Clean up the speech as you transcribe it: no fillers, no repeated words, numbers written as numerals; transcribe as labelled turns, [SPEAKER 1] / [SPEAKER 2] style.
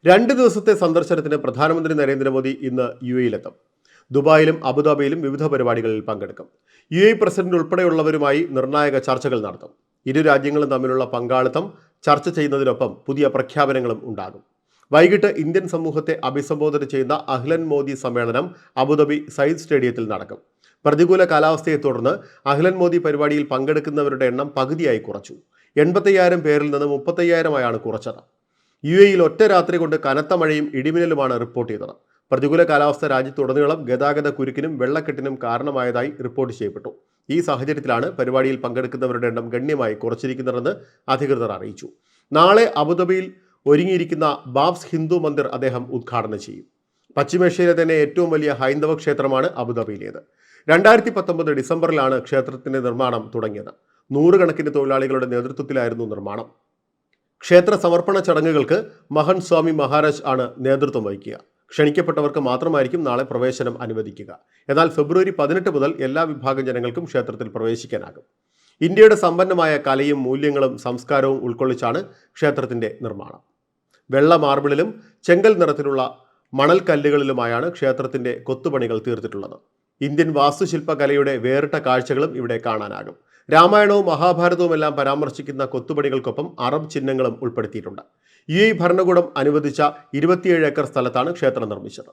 [SPEAKER 1] 2 ദിവസത്തെ സന്ദർശനത്തിന് പ്രധാനമന്ത്രി നരേന്ദ്രമോദി ഇന്ന് UAE-യിലെത്തും. ദുബായിലും അബുദാബിയിലും വിവിധ പരിപാടികളിൽ പങ്കെടുക്കും. UAE പ്രസിഡന്റ് ഉൾപ്പെടെയുള്ളവരുമായി നിർണായക ചർച്ചകൾ നടത്തും. ഇരു രാജ്യങ്ങളും തമ്മിലുള്ള പങ്കാളിത്തം ചർച്ച ചെയ്യുന്നതിനൊപ്പം പുതിയ പ്രഖ്യാപനങ്ങളും ഉണ്ടാകും. വൈകിട്ട് ഇന്ത്യൻ സമൂഹത്തെ അഭിസംബോധന ചെയ്യുന്ന അഹ്ലൻ മോദി സമ്മേളനം അബുദാബി സയ്യിദ് സ്റ്റേഡിയത്തിൽ നടക്കും. പ്രതികൂല കാലാവസ്ഥയെ തുടർന്ന് അഹ്ലൻ മോദി പരിപാടിയിൽ പങ്കെടുക്കുന്നവരുടെ എണ്ണം പകുതിയായി കുറച്ചു. 85,000 പേരിൽ നിന്ന് 35,000 കുറച്ചത്. UAE-യിൽ ഒറ്റ രാത്രി കൊണ്ട് കനത്ത മഴയും ഇടിമിന്നലുമാണ് റിപ്പോർട്ട് ചെയ്തത്. പ്രതികൂല കാലാവസ്ഥ രാജ്യത്തുടനീളം ഗതാഗത കുരുക്കിനും വെള്ളക്കെട്ടിനും കാരണമായതായി റിപ്പോർട്ട് ചെയ്യപ്പെട്ടു. ഈ സാഹചര്യത്തിലാണ് പരിപാടിയിൽ പങ്കെടുക്കുന്നവരുടെ എണ്ണം ഗണ്യമായി കുറച്ചിരിക്കുന്നതെന്ന് അധികൃതർ അറിയിച്ചു. നാളെ അബുദാബിയിൽ ഒരുങ്ങിയിരിക്കുന്ന ബാബ്സ് ഹിന്ദു മന്ദിർ അദ്ദേഹം ഉദ്ഘാടനം ചെയ്യും. പശ്ചിമേഷ്യയിലെ തന്നെ ഏറ്റവും വലിയ ഹൈന്ദവ ക്ഷേത്രമാണ് അബുദാബിയിലേത്. 2019 ഡിസംബറിലാണ് ക്ഷേത്രത്തിന്റെ നിർമ്മാണം തുടങ്ങിയത്. 100 കണക്കിന് തൊഴിലാളികളുടെ നേതൃത്വത്തിലായിരുന്നു നിർമ്മാണം. ക്ഷേത്ര സമർപ്പണ ചടങ്ങുകൾക്ക് മഹൻ സ്വാമി മഹാരാജ് ആണ് നേതൃത്വം വഹിക്കുക. ക്ഷണിക്കപ്പെട്ടവർക്ക് മാത്രമായിരിക്കും നാളെ പ്രവേശനം അനുവദിക്കുക. എന്നാൽ ഫെബ്രുവരി 18 മുതൽ എല്ലാ വിഭാഗം ജനങ്ങൾക്കും ക്ഷേത്രത്തിൽ പ്രവേശിക്കാനാകും. ഇന്ത്യയുടെ സമ്പന്നമായ കലയും മൂല്യങ്ങളും സംസ്കാരവും ഉൾക്കൊള്ളിച്ചാണ് ക്ഷേത്രത്തിന്റെ നിർമ്മാണം. വെള്ള മാർബിളിലും ചെങ്കൽ നിറത്തിലുള്ള മണൽക്കല്ലുകളിലുമായാണ് ക്ഷേത്രത്തിന്റെ കൊത്തുപണികൾ തീർത്തിട്ടുള്ളത്. ഇന്ത്യൻ വാസ്തുശില്പകലയുടെ വേറിട്ട കാഴ്ചകളും ഇവിടെ കാണാനാകും. രാമായണവും മഹാഭാരതവുമെല്ലാം പരാമർശിക്കുന്ന കൊത്തുപണികൾക്കൊപ്പം അറബ് ചിഹ്നങ്ങളും ഉൾപ്പെടുത്തിയിട്ടുണ്ട്. UAE ഭരണകൂടം അനുവദിച്ച 27 ഏക്കർ സ്ഥലത്താണ് ക്ഷേത്രം നിർമ്മിച്ചത്.